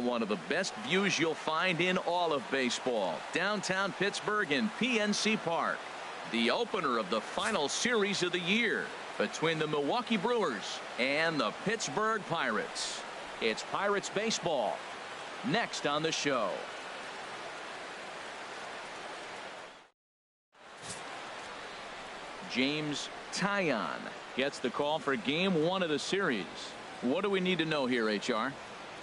one of the best views you'll find in all of baseball. Downtown Pittsburgh in PNC Park. The opener of the final series of the year between the Milwaukee Brewers and the Pittsburgh Pirates. It's Pirates baseball next on the show. James Taillon gets the call for game 1 of the series. What do we need to know here, HR?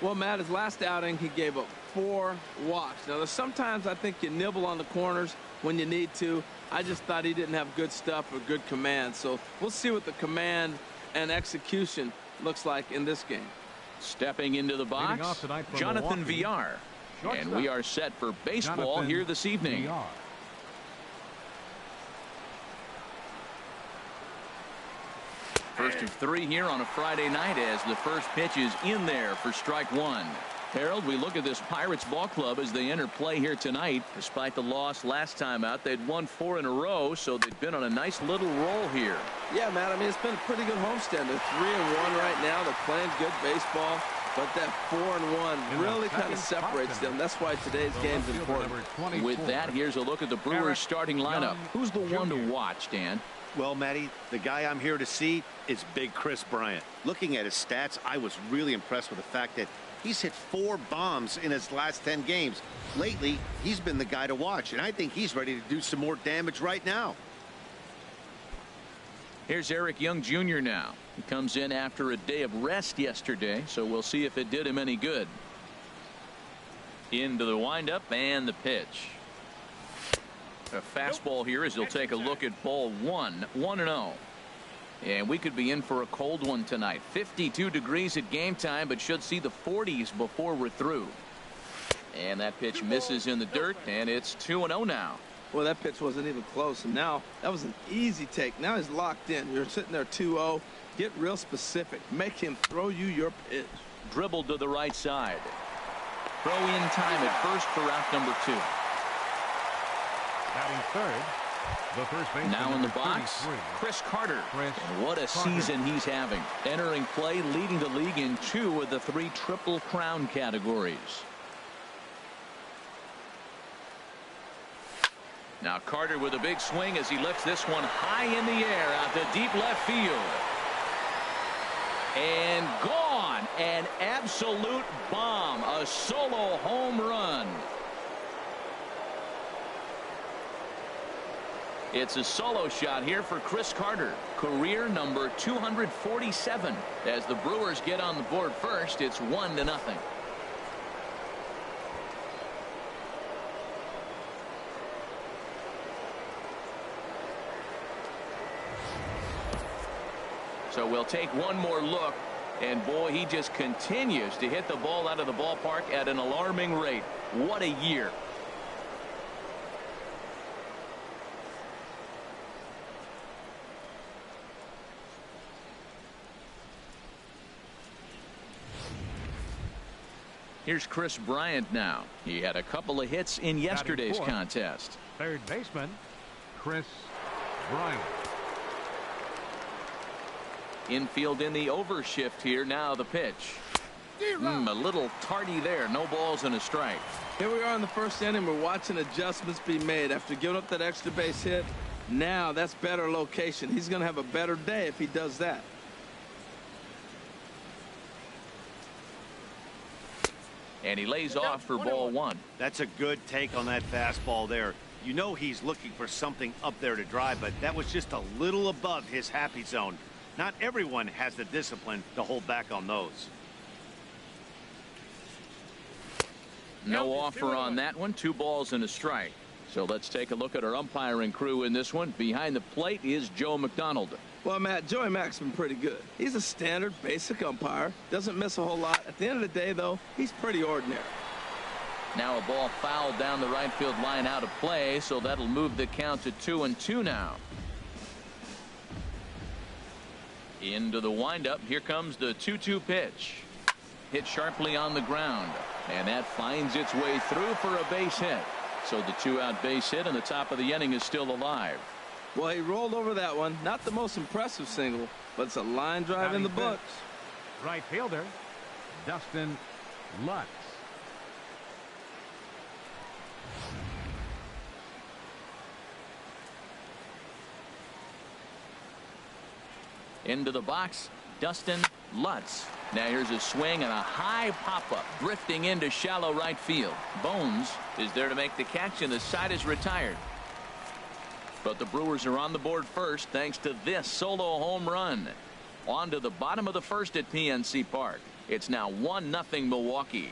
Well, Matt, his last outing, he gave up 4 walks. Now, there's sometimes I think you nibble on the corners when you need to. I just thought he didn't have good stuff or good command. So we'll see what the command and execution looks like in this game. Stepping into the box, Jonathan Villar. And we are set for baseball here this evening. First of 3 here on a Friday night as the first pitch is in there for strike 1. Harold, we look at this Pirates ball club as they enter play here tonight. Despite the loss last time out, they'd won 4 in a row, so they've been on a nice little roll here. Yeah, Matt, I mean, it's been a pretty good homestand. They're 3-1 right now. They're playing good baseball, but that 4-1 really kind of separates them. That's why today's game's important. With that, here's a look at the Brewers starting lineup. Who's the one to watch, Dan? Well, Matty, the guy I'm here to see is big Kris Bryant. Looking at his stats, I was really impressed with the fact that he's hit 4 bombs in his last 10 games. Lately, he's been the guy to watch, and I think he's ready to do some more damage right now. Here's Eric Young Jr. now. He comes in after a day of rest yesterday, so we'll see if it did him any good. Into the windup and the pitch. A fastball here as he'll take a look at ball 1, 1-0. And we could be in for a cold one tonight. 52 degrees at game time, but should see the 40s before we're through. And that pitch misses in the dirt, and it's 2-0 now. Well, that pitch wasn't even close, and now that was an easy take. Now he's locked in. You're sitting there 2-0. Get real specific. Make him throw you your pitch. Dribbled to the right side. Throw in time at first for out number 2. Batting third, the first baseman, now in the box, Chris Carter. And what a season he's having. Entering play, leading the league in 2 of the 3 Triple Crown categories. Now Carter with a big swing as he lifts this one high in the air out to deep left field. And gone. An absolute bomb. A solo home run. It's a solo shot here for Chris Carter. Career number 247. As the Brewers get on the board first, it's 1-0. So we'll take one more look. And boy, he just continues to hit the ball out of the ballpark at an alarming rate. What a year. Here's Kris Bryant now. He had a couple of hits in yesterday's contest. Third baseman, Kris Bryant. Infield in the overshift here. Now the pitch. A little tardy there. No balls and a strike. Here we are in the first inning. We're watching adjustments be made after giving up that extra base hit. Now that's better location. He's going to have a better day if he does that. And he lays off for ball 1. That's a good take on that fastball there. You know he's looking for something up there to drive, but that was just a little above his happy zone. Not everyone has the discipline to hold back on those. No offer on that one. 2 balls and a strike. So let's take a look at our umpiring crew in this one. Behind the plate is Joe McDonald. Well, Matt, Joey Mack's been pretty good. He's a standard, basic umpire. Doesn't miss a whole lot. At the end of the day, though, he's pretty ordinary. Now a ball fouled down the right field line out of play, so that'll move the count to 2-2 now. Into the windup. Here comes the 2-2 pitch. Hit sharply on the ground. And that finds its way through for a base hit. So the 2-out base hit and the top of the inning is still alive. Well, he rolled over that one. Not the most impressive single, but it's a line drive in the books. Right fielder, Dustin Lutz. Into the box, Dustin Lutz. Now here's a swing and a high pop-up drifting into shallow right field. Bones is there to make the catch, and the side is retired. But the Brewers are on the board first thanks to this solo home run. On to the bottom of the first at PNC Park. It's now 1-0 Milwaukee.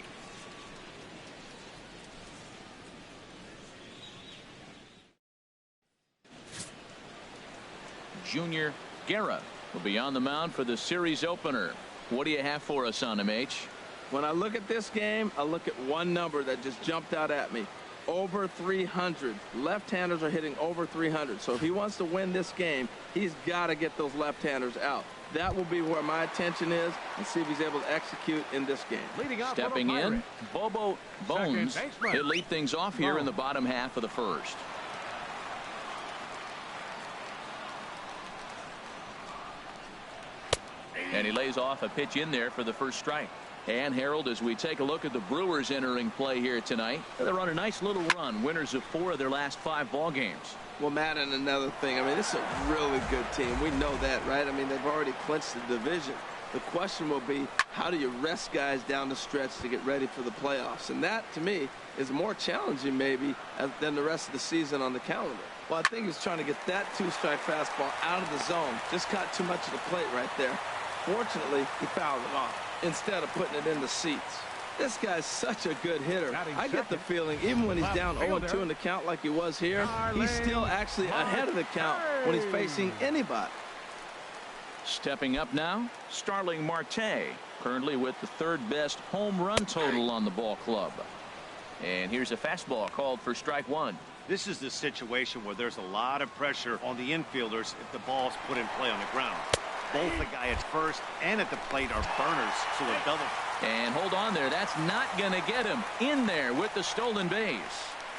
Junior Guerra will be on the mound for the series opener. What do you have for us on him, H? When I look at this game, I look at one number that just jumped out at me. Over 300. Left-handers are hitting over 300. So if he wants to win this game, he's got to get those left-handers out. That will be where my attention is, and see if he's able to execute in this game. Stepping in, Bobo Bones. He'll lead things off here in the bottom half of the first. And he lays off a pitch in there for the first strike. And Harold, as we take a look at the Brewers entering play here tonight, they're on a nice little run, winners of 4 of their last 5 ball games. Well, Matt, and another thing, I mean, this is a really good team. We know that, right? I mean, they've already clinched the division. The question will be, how do you rest guys down the stretch to get ready for the playoffs? And that, to me, is more challenging maybe than the rest of the season on the calendar. Well, I think he's trying to get that 2-strike fastball out of the zone. Just caught too much of the plate right there. Fortunately, he fouled it off instead of putting it in the seats. This guy's such a good hitter. I get the feeling even when he's down 0-2 in the count like he was here, he's still actually ahead of the count when he's facing anybody. Stepping up now, Starling Marte, currently with the 3rd best home run total on the ball club. And here's a fastball called for strike 1. This is the situation where there's a lot of pressure on the infielders if the ball's put in play on the ground. Both the guy at first and at the plate are burners, so a double. And hold on there. That's not going to get him in there with the stolen base.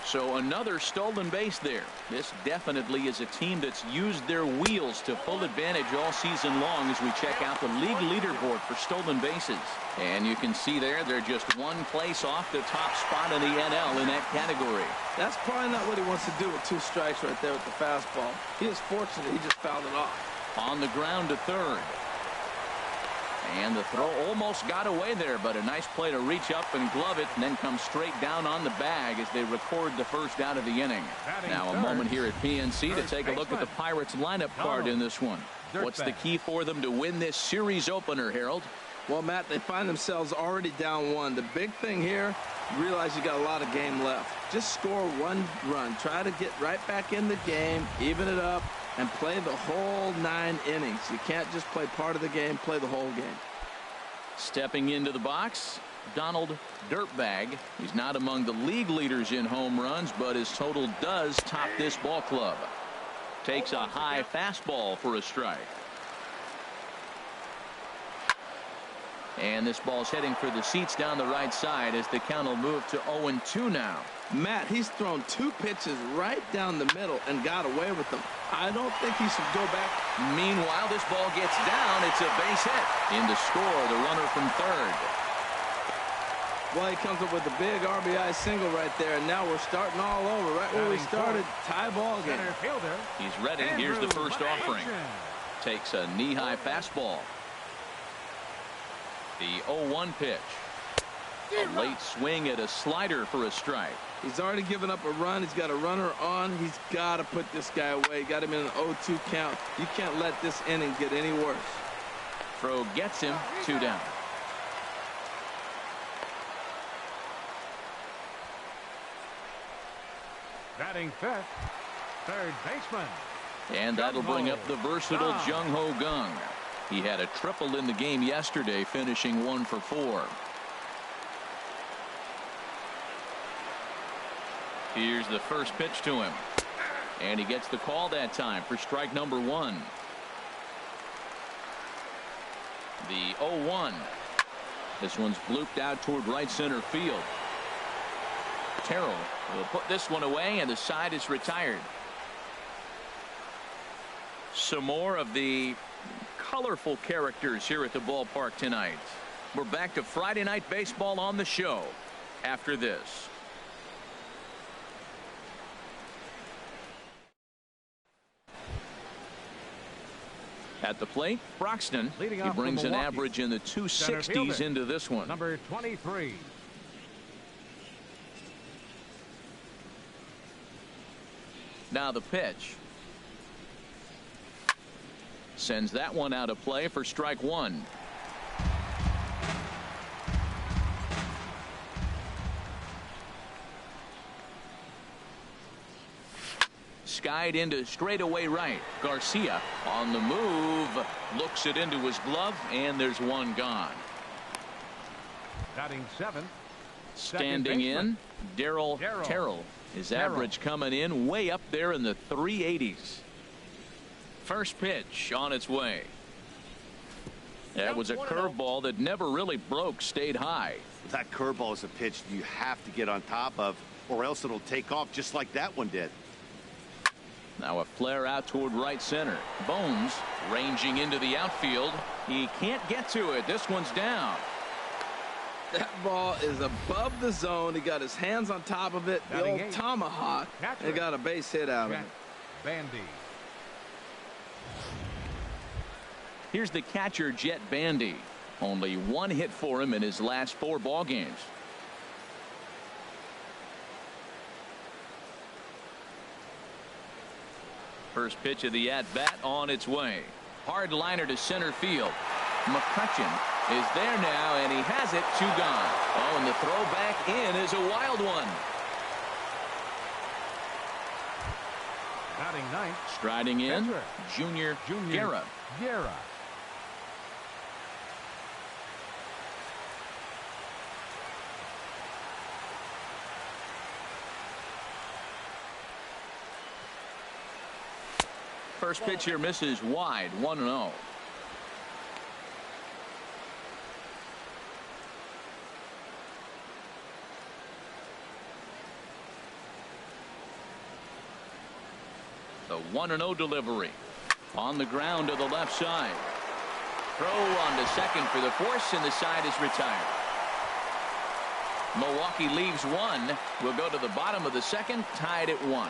So another stolen base there. This definitely is a team that's used their wheels to full advantage all season long as we check out the league leaderboard for stolen bases. And you can see there they're just one place off the top spot in the NL in that category. That's probably not what he wants to do with 2 strikes right there with the fastball. He is fortunate he just fouled it off. On the ground to third. And the throw almost got away there, but a nice play to reach up and glove it and then come straight down on the bag as they record the first out of the inning. Now a moment here at PNC to take a look at the Pirates lineup card in this one. What's the key for them to win this series opener, Harold? Well, Matt, they find themselves already down 1. The big thing here, realize you got a lot of game left. Just score 1 run. Try to get right back in the game, even it up, and play the whole 9 innings. You can't just play part of the game, play the whole game. Stepping into the box, Donald Dirtbag. He's not among the league leaders in home runs, but his total does top this ball club. Takes a high fastball for a strike. And this ball's heading for the seats down the right side as the count will move to 0-2 now. Matt, he's thrown 2 pitches right down the middle and got away with them. I don't think he should go back. Meanwhile, this ball gets down. It's a base hit. In to score, the runner from third. Well, he comes up with a big RBI single right there, and now we're starting all over right where we started. Tie ball game. He's ready. Here's the first offering. Takes a knee-high fastball. The 0-1 pitch. A late swing at a slider for a strike. He's already given up a run. He's got a runner on. He's got to put this guy away. Got him in an 0-2 count. You can't let this inning get any worse. Throw gets him 2 down. Batting 5th, third baseman. And that'll bring up the versatile Jung Ho Kang. He had a triple in the game yesterday, finishing 1 for 4. Here's the first pitch to him. And he gets the call that time for strike number 1. The 0-1. This one's blooped out toward right center field. Terrell will put this one away, and the side is retired. Some more of the colorful characters here at the ballpark tonight. We're back to Friday night baseball on the show after this. At the plate, Broxton. Leading He off for brings an Milwaukee, average in the 260s into this one. Number 23. Now the pitch. Sends that one out of play for strike one. Skied into straightaway right. Garcia on the move. Looks it into his glove, and there's one gone. Batting 7th. Standing in, Daryl Terrell. His average coming in way up there in the 380s. First pitch on its way. That was a curveball that never really broke, stayed high. That curveball is a pitch you have to get on top of, or else it'll take off just like that one did. Now a flare out toward right center. Bones ranging into the outfield. He can't get to it. This one's down. That ball is above the zone. He got his hands on top of it. The old tomahawk. And got a base hit out of it. Bandy. Here's the catcher, Jet Bandy. Only one hit for him in his last 4 ball games. First pitch of the at-bat on its way. Hard liner to center field. McCutcheon is there now, and he has it. 2 gone. Oh, and the throw back in is a wild one. Batting 9th. Striding in, Junior Guerra. First pitch here misses wide. 1-0. The 1-0 delivery on the ground to the left side. Throw on to second for the force, and the side is retired. Milwaukee leaves one. We'll go to the bottom of the second, tied at 1.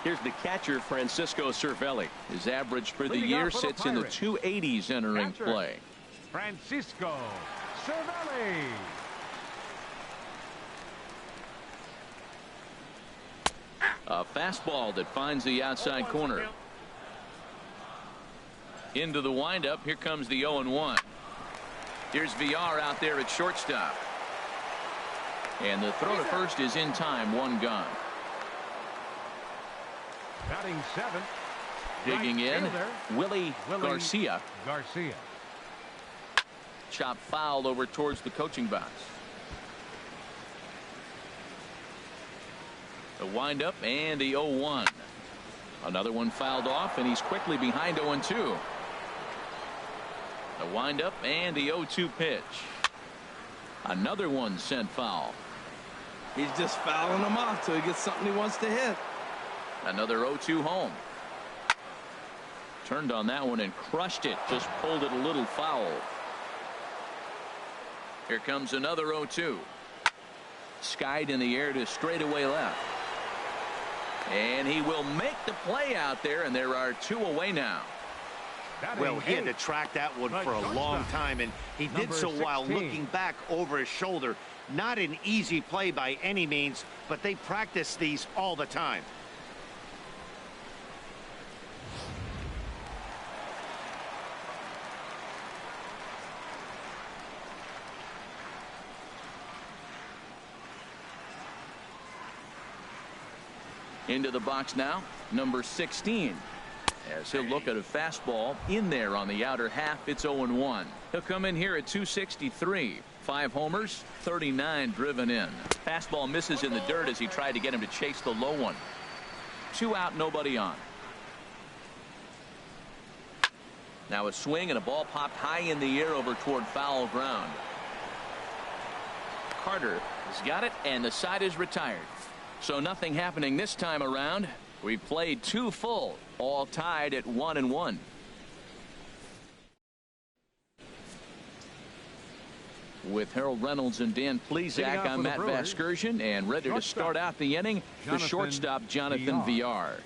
Here's the catcher, Francisco Cervelli. His average for the year sits in the 280s entering play. Francisco Cervelli. A fastball that finds the outside corner. Into the windup. Here comes the 0-1. Here's VR out there at shortstop. And the throw to first is in time. 1 gone. Batting 7th. Digging in, Willie Garcia. Chop foul over towards the coaching box. The windup and the 0-1. Another one fouled off, and he's quickly behind 0-2. The windup and the 0-2 pitch. Another one sent foul. He's just fouling them off till he gets something he wants to hit. Another 0-2 home. Turned on that one and crushed it. Just pulled it a little foul. Here comes another 0-2. Skied in the air to straightaway left. And he will make the play out there, and there are 2 away now. Well, he had to track that one for a long time, and he did so while looking back over his shoulder. Not an easy play by any means, but they practice these all the time. Into the box now, number 16. As he'll look at a fastball in there on the outer half. It's 0-1. He'll come in here at 263. 5 homers, 39 driven in. Fastball misses in the dirt as he tried to get him to chase the low one. 2 out, nobody on. Now a swing, and a ball popped high in the air over toward foul ground. Carter has got it, and the side is retired. So nothing happening this time around. We played 2 full, all tied at 1-1. With Harold Reynolds and Dan Plesac, I'm Matt Vasgersian, and ready to start out the inning, the shortstop, Jonathan Villar.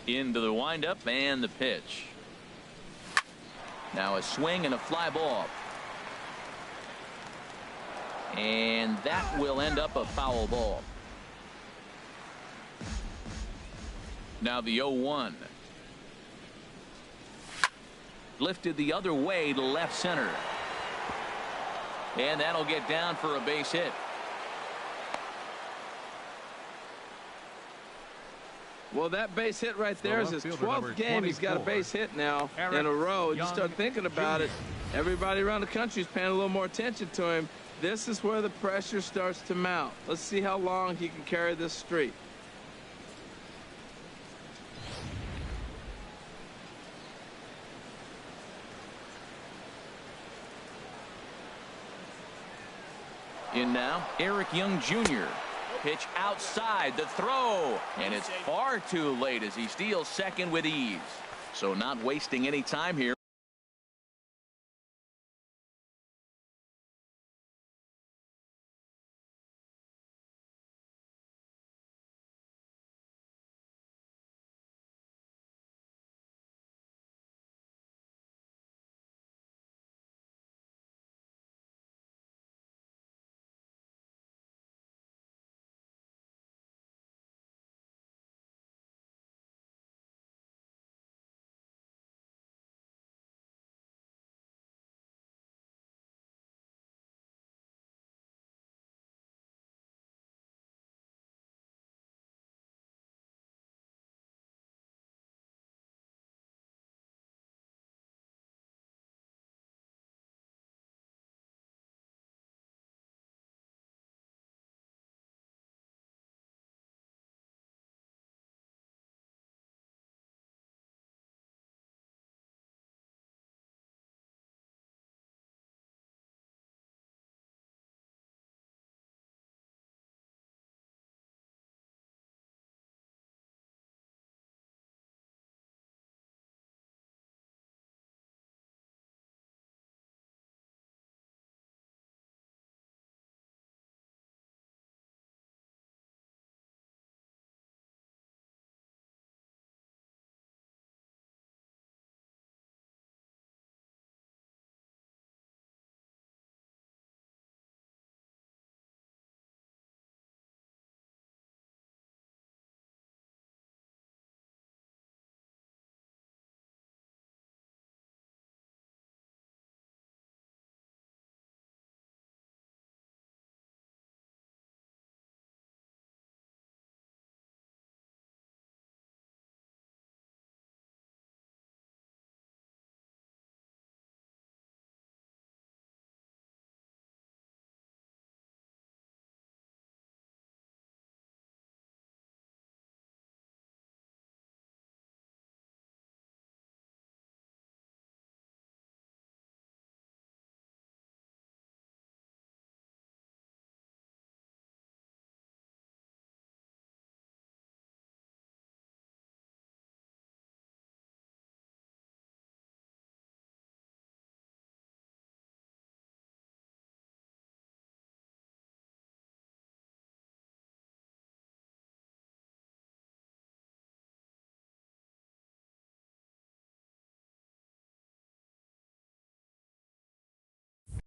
Into the windup and the pitch. Now a swing and a fly ball. And that will end up a foul ball. Now the 0-1. Lifted the other way to left center. And that'll get down for a base hit. Well, that base hit right there is his 12th game. He's got a base hit now in a row. You start thinking about it, everybody around the country is paying a little more attention to him. This is where the pressure starts to mount. Let's see how long he can carry this streak. In now, Eric Young Jr. Pitch outside, the throw, and it's far too late as he steals second with ease. So not wasting any time here.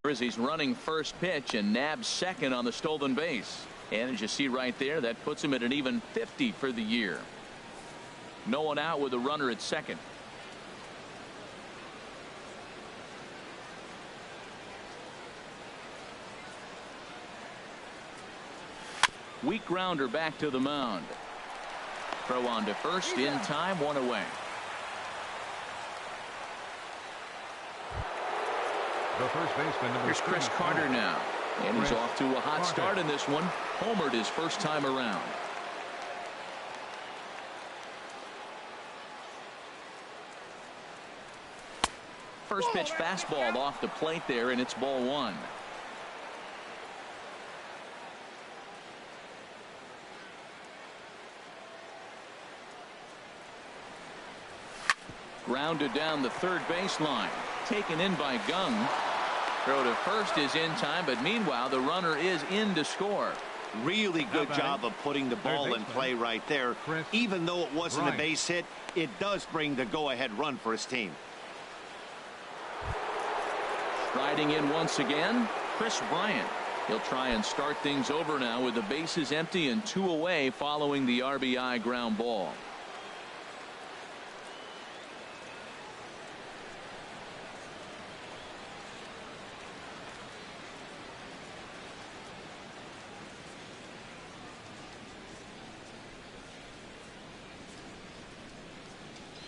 As he's running first pitch and nabs second on the stolen base. And as you see right there, that puts him at an even 50 for the year. No one out with a runner at second. Weak grounder back to the mound. Throw on to first in time, one away. The first baseman, number Here's Chris 34. Carter now. And he's off to a hot Carter. start in this one. Homered his first time around. First pitch fastball off the plate there, and it's ball one. Grounded down the third baseline. Taken in by Gung. Throw to first is in time, but meanwhile the runner is in to score. Really good job of putting the ball in play right there. Even though it wasn't a base hit, it does bring the go-ahead run for his team. Striding in once again, Chris Bryant. He'll try and start things over now with the bases empty and 2 away following the RBI ground ball.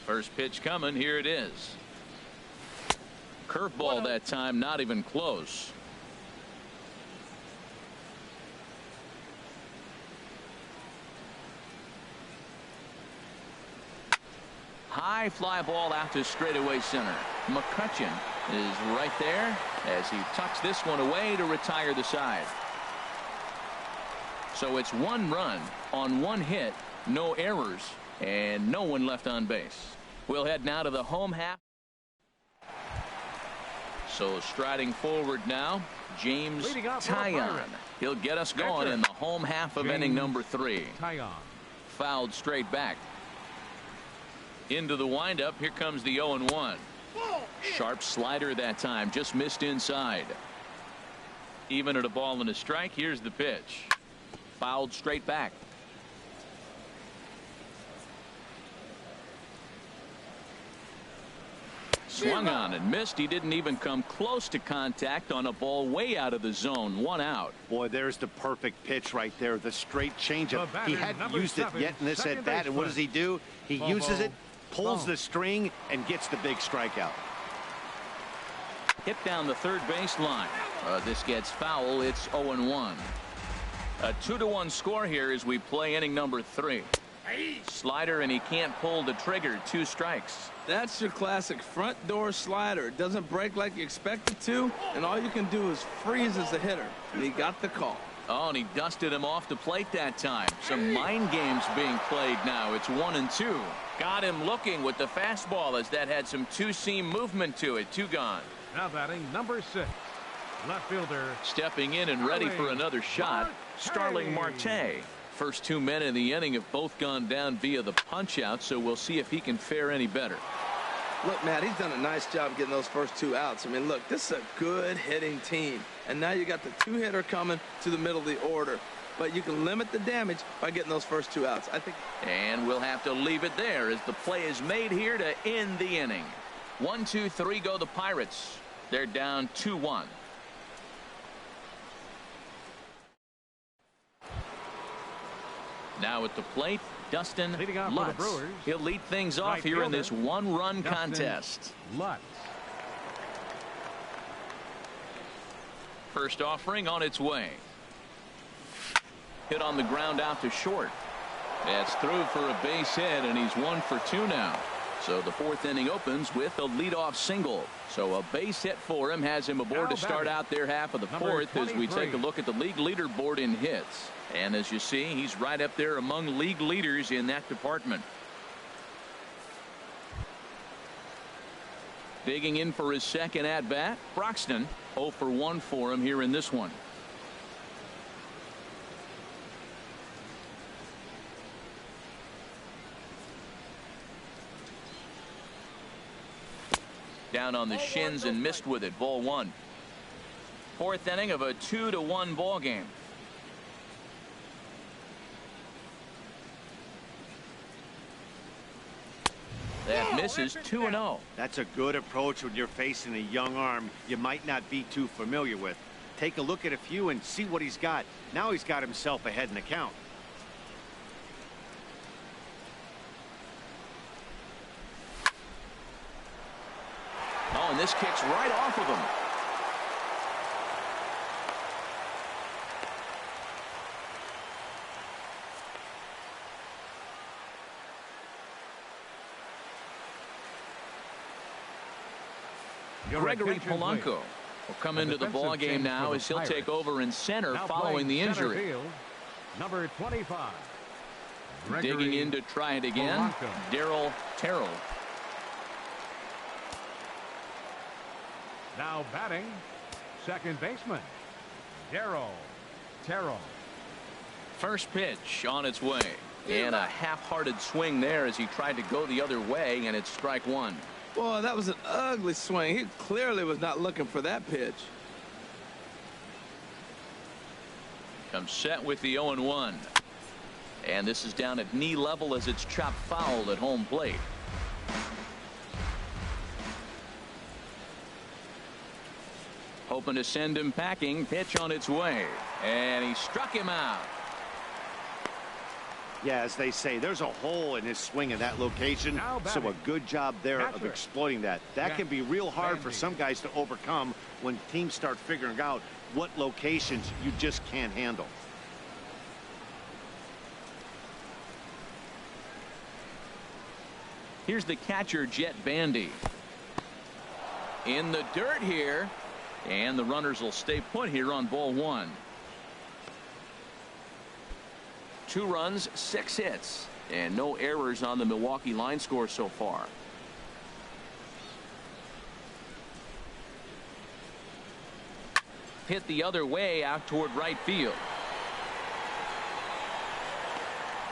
First pitch coming. Here it is. Curveball that time, not even close. High fly ball out to straightaway center. McCutchen is right there as he tucks this one away to retire the side. So it's 1 run on 1 hit, no errors, and no one left on base. We'll head now to the home half. So striding forward now, James Taillon. He'll get us going in the home half of inning number 3. Fouled straight back. Into the windup. Here comes the 0-1. Sharp slider that time. Just missed inside. Even at a ball and a strike. Here's the pitch. Fouled straight back. Swung on and missed. He didn't even come close to contact on a ball way out of the zone. 1 out. Boy, there's the perfect pitch right there. The straight changeup. He hadn't used it yet in this at bat. And what does he do? He uses it, pulls the string, and gets the big strikeout. Hit down the third baseline. This gets foul. It's 0-1. A 2-1 score here as we play inning number 3. Slider, and he can't pull the trigger. 2 strikes. That's your classic front door slider. It doesn't break like you expect it to, and all you can do is freeze as a hitter. And he got the call. Oh, and he dusted him off the plate that time. Some mind games being played now. It's 1-2. Got him looking with the fastball as that had some 2-seam movement to it. 2 gone. Now batting number 6. Left fielder. Stepping in and ready for another shot, Starling Marte. First 2 men in the inning have both gone down via the punch out, so we'll see if he can fare any better. Look, Matt, he's done a nice job getting those first 2 outs. I mean, look, this is a good hitting team. And now you got the 2-hitter coming to the middle of the order. But you can limit the damage by getting those first 2 outs, I think. And we'll have to leave it there as the play is made here to end the inning. 1, 2, 3 go the Pirates. They're down 2-1. Now at the plate, Dustin Lutz. He'll lead things off here in this 1-run contest. Lutz. First offering on its way. Hit on the ground out to short. That's through for a base hit, and he's 1 for 2 now. So the 4th inning opens with a leadoff single. So a base hit for him has him aboard to start out their half of the 4th as we take a look at the league leaderboard in hits. And as you see, he's right up there among league leaders in that department. Digging in for his second at bat, Broxton. 0 for 1 for him here in this one. Down on the shins and missed with it. Ball 1. 4th inning of a 2-1 ball game. That misses. 2-0. That's a good approach when you're facing a young arm you might not be too familiar with. Take a look at a few and see what he's got. Now he's got himself ahead in the count. Oh, and this kicks right off of him. Gregory Polanco will come into the ball game now as he'll take over in center following the injury. Number 25. Digging in to try it again, Darryl Terrell. Now batting, second baseman, Terrell. First pitch on its way. And a half-hearted swing there as he tried to go the other way, and it's strike one. Boy, that was an ugly swing. He clearly was not looking for that pitch. Comes set with the 0-1. And this is down at knee level as it's chopped foul at home plate. Hoping to send him packing. Pitch on its way. And he struck him out. Yeah, as they say, there's a hole in his swing in that location. So a good job there of exploiting that. That can be real hard for some guys to overcome when teams start figuring out what locations you just can't handle. Here's the catcher, Jet Bandy. In the dirt here. And the runners will stay put here on ball one. 2 runs, 6 hits, and no errors on the Milwaukee line score so far. Hit the other way out toward right field.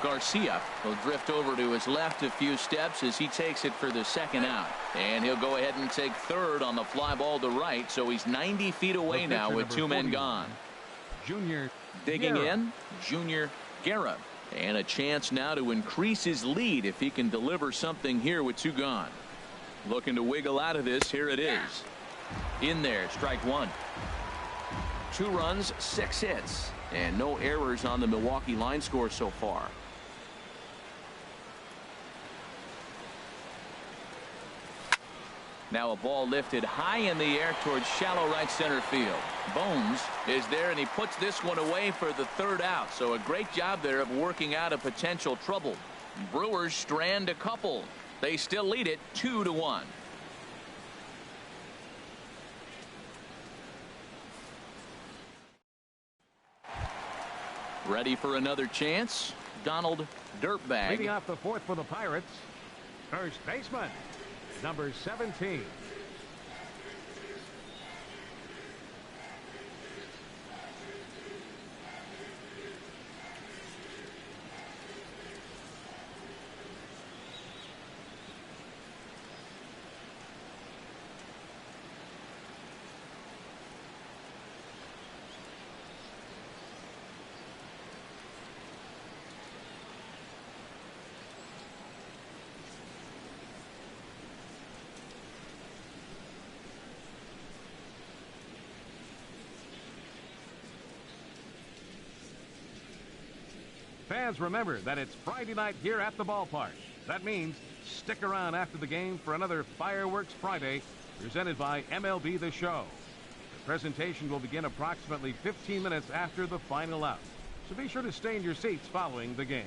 Garcia will drift over to his left a few steps as he takes it for the second out. And he'll go ahead and take third on the fly ball to right, so he's 90 feet away now with 2 men gone. Junior digging in, Junior Guerra, and a chance now to increase his lead if he can deliver something here with 2 gone. Looking to wiggle out of this. Here it is. In there, strike one. 2 runs, 6 hits, and no errors on the Milwaukee line score so far. Now a ball lifted high in the air towards shallow right center field. Bones is there, and he puts this one away for the 3rd out. So a great job there of working out a potential trouble. Brewers strand a couple. They still lead it 2-1. Ready for another chance. Donald Dirtbag. Leading off the 4th for the Pirates, first baseman, number 17. Fans, remember that it's Friday night here at the ballpark. That means stick around after the game for another Fireworks Friday presented by MLB The Show. The presentation will begin approximately 15 minutes after the final out, so be sure to stay in your seats following the game.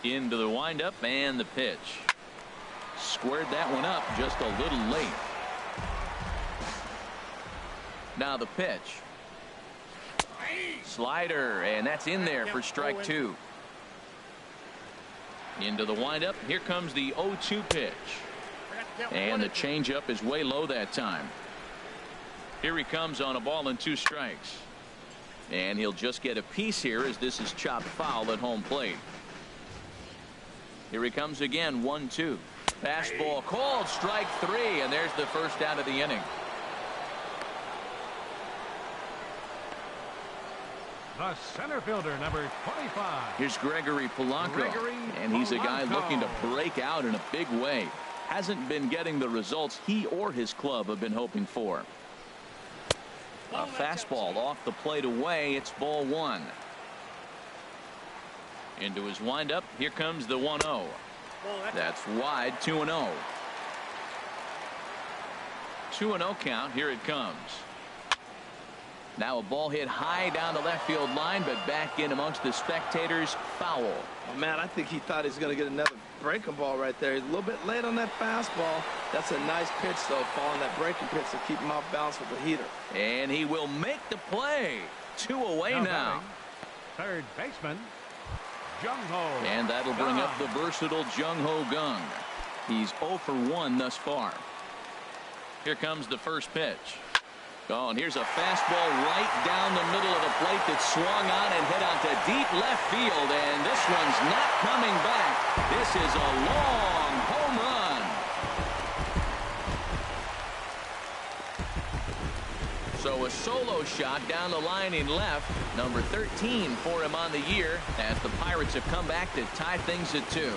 Into the windup and the pitch. Squared that one up just a little late. Now the pitch. Slider, and that's in there for strike 2. Into the windup. Here comes the 0-2 pitch. And the changeup is way low that time. Here he comes on a ball and 2 strikes. And he'll just get a piece here as this is chopped foul at home plate. Here he comes again, 1-2. Fastball called, strike 3, and there's the first out of the inning. The center fielder, number 25. Here's Gregory Polanco, and he's a guy looking to break out in a big way. Hasn't been getting the results he or his club have been hoping for. A fastball off the plate away. It's ball 1. Into his windup. Here comes the 1-0. That's wide. 2-0. 2-0 count. Here it comes. Now a ball hit high down the left field line, but back in amongst the spectators. Foul. Oh, man, I think he thought he was going to get another breaking ball right there. He's a little bit late on that fastball. That's a nice pitch, though, following that breaking pitch to keep him off balance with the heater. And he will make the play. 2 away now. Third baseman, Jung Ho. And that'll bring up the versatile Jung Ho Gung. He's 0 for 1 thus far. Here comes the first pitch. Oh, and here's a fastball right down the middle of the plate that swung on and hit out to deep left field. And this one's not coming back. This is a long home run. So a solo shot down the line in left. Number 13 for him on the year as the Pirates have come back to tie things at 2.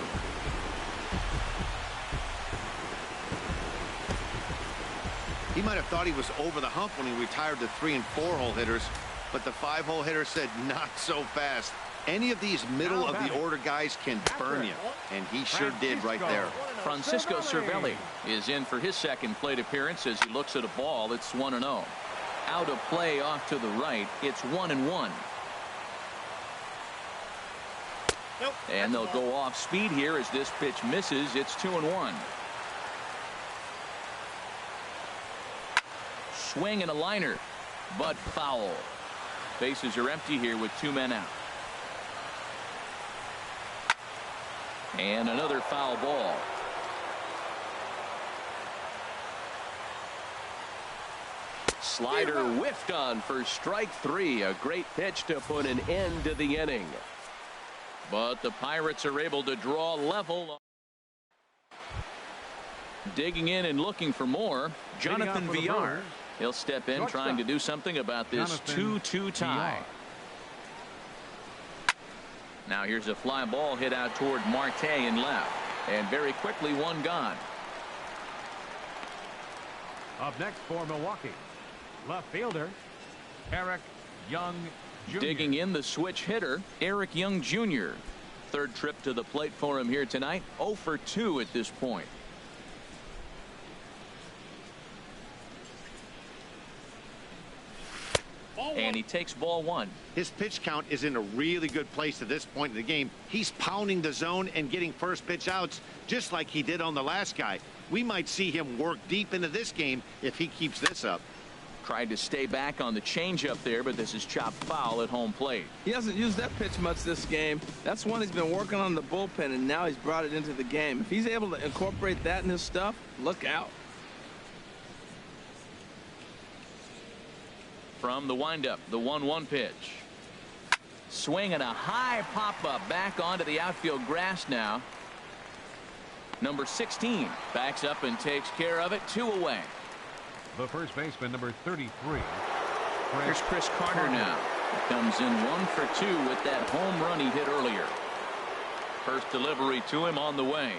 He might have thought he was over the hump when he retired the 3- and 4-hole hitters, but the 5-hole hitter said not so fast. Any of these middle of the order guys can burn you, and he sure did right there. Francisco Cervelli is in for his second plate appearance as he looks at a ball. It's 1-0. Out of play off to the right. It's 1-1. And they'll go off speed here as this pitch misses. It's 2-1. Swing and a liner, but foul. Bases are empty here with 2 men out. And another foul ball. Slider whiffed on for strike 3. A great pitch to put an end to the inning. But the Pirates are able to draw level. Digging in and looking for more, Jonathan Villar. He'll step in trying to do something about this 2-2 tie. Now here's a fly ball hit out toward Marte in left. And very quickly one gone. Up next for Milwaukee, left fielder Eric Young Jr. Digging in the switch hitter, Eric Young Jr. Third trip to the plate for him here tonight. 0 for 2 at this point. And he takes ball 1. His pitch count is in a really good place at this point in the game. He's pounding the zone and getting first pitch outs just like he did on the last guy. We might see him work deep into this game if he keeps this up. Tried to stay back on the changeup there, but this is chopped foul at home plate. He hasn't used that pitch much this game. That's one he's been working on the bullpen, and now he's brought it into the game. If he's able to incorporate that in his stuff, look out. From the windup, the 1-1 pitch. Swing and a high pop-up back onto the outfield grass now. Number 16 backs up and takes care of it. 2 away. The first baseman, number 33. Here's Chris Carter now. Comes in 1 for 2 with that home run he hit earlier. First delivery to him on the way.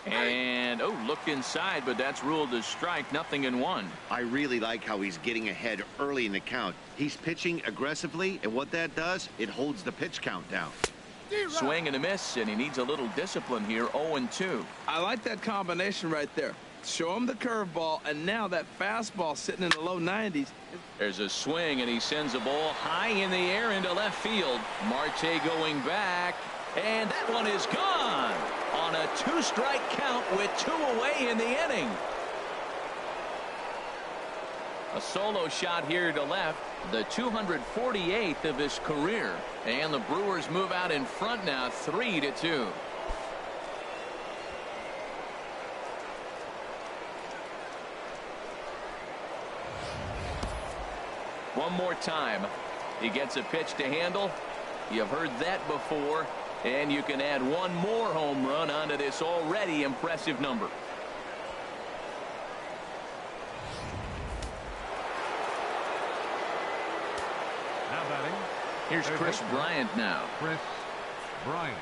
And looked inside, but that's ruled as strike. 0-1. I really like how he's getting ahead early in the count. He's pitching aggressively, and what that does, it holds the pitch count down. Swing and a miss, and he needs a little discipline here. 0-2. I like that combination right there. Show him the curveball, and now that fastball sitting in the low 90s. There's a swing, and he sends a ball high in the air into left field. Marte going back, and that one is gone on a 2-strike count with 2 away in the inning. A solo shot here to left, the 248th of his career, and the Brewers move out in front now 3-2. One more time. He gets a pitch to handle. You've heard that before. And you can add one more home run onto this already impressive number. Now batting. Here's Chris Bryant now. Chris Bryant.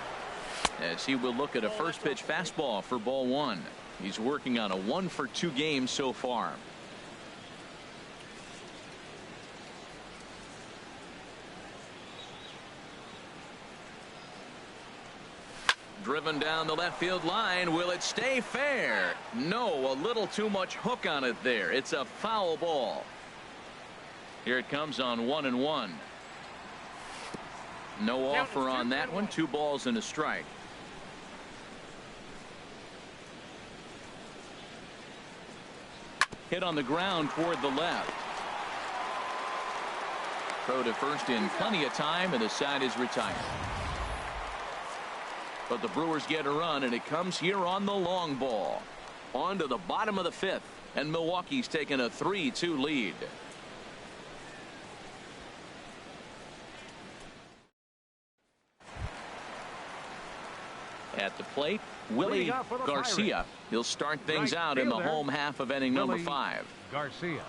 As he will look at a first pitch fastball for ball 1. He's working on a 1 for 2 game so far. Driven down the left field line. Will it stay fair? No, a little too much hook on it there. It's a foul ball. Here it comes on 1-1. No offer on that one. 2 balls and a strike. Hit on the ground toward the left. Throw to first in plenty of time, and the side is retired. But the Brewers get a run, and it comes here on the long ball. On to the bottom of the 5th, and Milwaukee's taken a 3-2 lead. At the plate, Willie Garcia. He'll start things out in the home half of inning number 5. Garcia.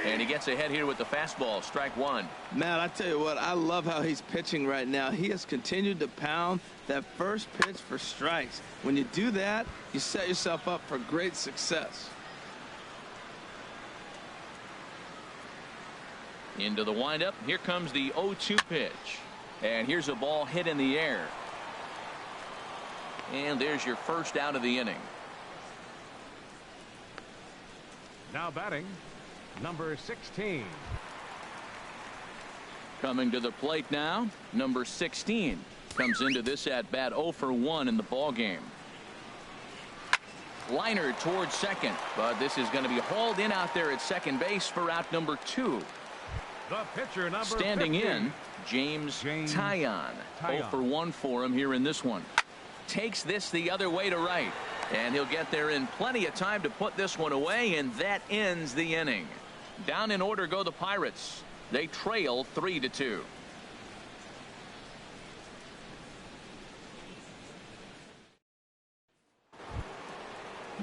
And he gets ahead here with the fastball. Strike 1. Man, I tell you what, I love how he's pitching right now. He has continued to pound that first pitch for strikes. When you do that, you set yourself up for great success. Into the windup. Here comes the 0-2 pitch. And here's a ball hit in the air. And there's your first out of the inning. Now batting, number 16. Coming to the plate now, number 16 comes into this at bat 0 for 1 in the ball game. Liner towards second, but this is going to be hauled in out there at second base for out number 2. The pitcher, number Standing 50. in, James Taillon. 0 for 1 for him here in this one. Takes this the other way to right, and he'll get there in plenty of time to put this one away, and that ends the inning. Down in order go the Pirates. They trail 3-2.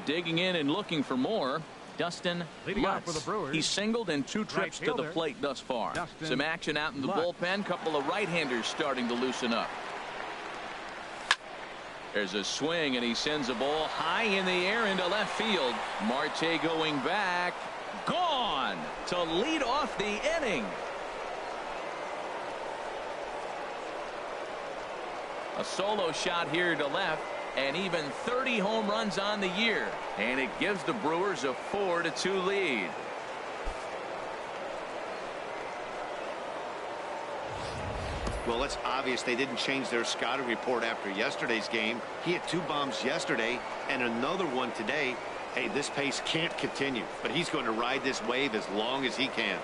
Digging in and looking for more, Dustin Leading off for the Lutz. Brewers. He's singled in 2 trips to the plate thus far. Dustin Some action out in the Lutz. bullpen. Couple of right-handers starting to loosen up. There's a swing, and he sends a ball high in the air into left field. Marte going back. Gone to lead off the inning. A solo shot here to left, and even 30 home runs on the year, and it gives the Brewers a 4-2 lead. Well, it's obvious they didn't change their scouting report after yesterday's game. He had 2 bombs yesterday and another one today. Hey, this pace can't continue, but he's going to ride this wave as long as he can.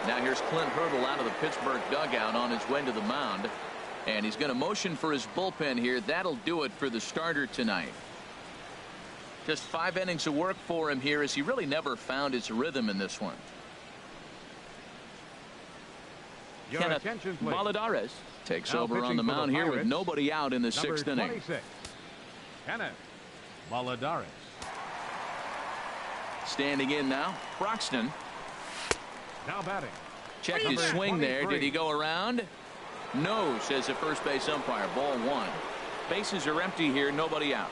Now here's Clint Hurdle out of the Pittsburgh dugout on his way to the mound, and he's going to motion for his bullpen here. That'll do it for the starter tonight. Just 5 innings of work for him here, as he really never found his rhythm in this one. Your Kenneth attention, please. Valadares takes Now over on pitching the for the mound here with Pirates, nobody out in the number 6th inning. 26. Kenneth Valadares. Standing in now, Broxton. Now batting, Check his number swing there. 23. Did he go around? No, says the first base umpire. Ball 1. Bases are empty here. Nobody out.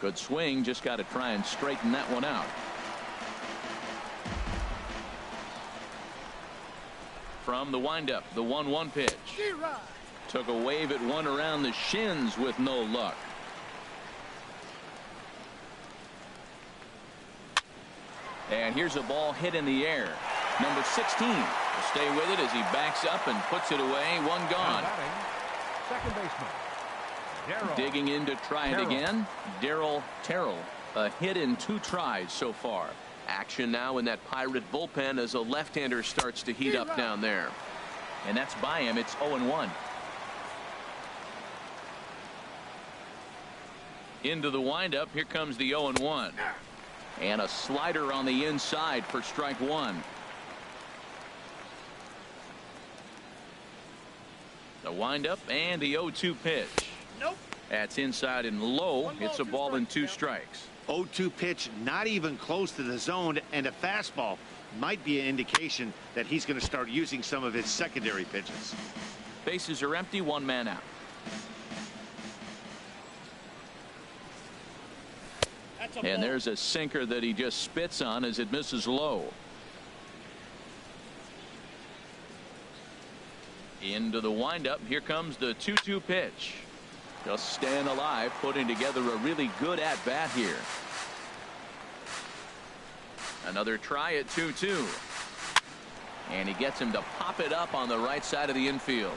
Good swing. Just got to try and straighten that one out. From the windup, the 1-1 pitch. Took a wave at one around the shins with no luck. And here's a ball hit in the air. Number 16 will stay with it as he backs up and puts it away. One gone. Now batting, second baseman Darryl. Digging in to try it Terrell. again. Darryl Terrell. A hit in 2 tries so far. Action now in that Pirate bullpen as a left-hander starts to heat up down there. And that's by him. It's 0-1. Into the windup. Here comes the 0-1. And a slider on the inside for strike 1. The windup and the 0-2 pitch. Nope. That's inside and low. It's a ball and 2 strikes. 0-2 pitch, not even close to the zone, and a fastball might be an indication that he's going to start using some of his secondary pitches. Bases are empty. 1 man out. And there's a sinker that he just spits on as it misses low. Into the windup. Here comes the 2-2 pitch. Just staying alive, putting together a really good at bat here. Another try at 2-2. And he gets him to pop it up on the right side of the infield.